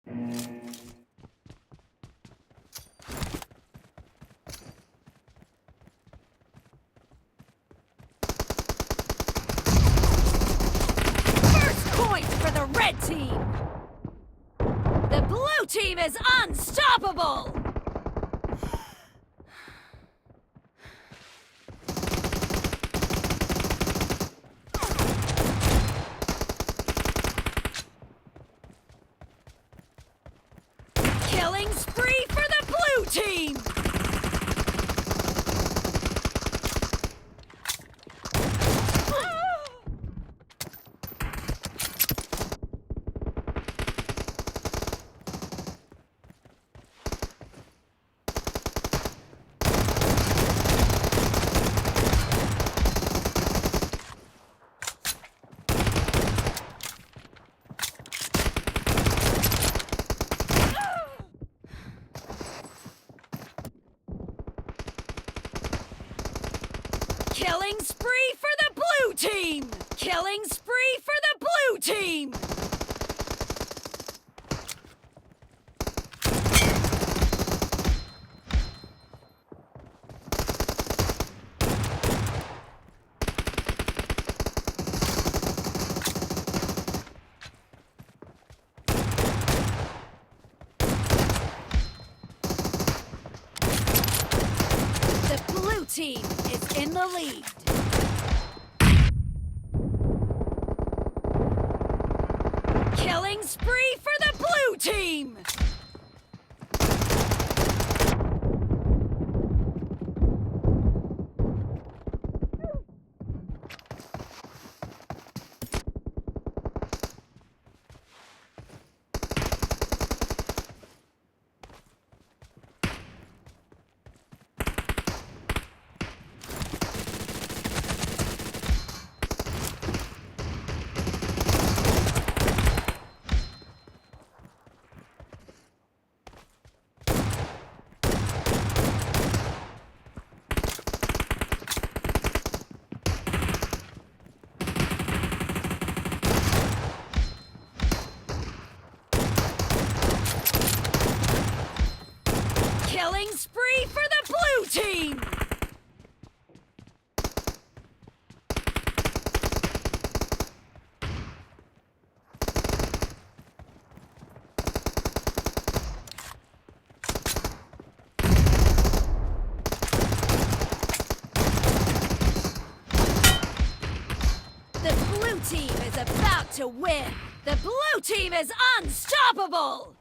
First point for the red team! The blue team is unstoppable! Killing spree for the blue team! Killing spree for the blue team! Killing spree for the blue team! The blue team is in the lead. Killing spree for the blue team! Killing spree for the blue team! The blue team is about to win! The blue team is unstoppable!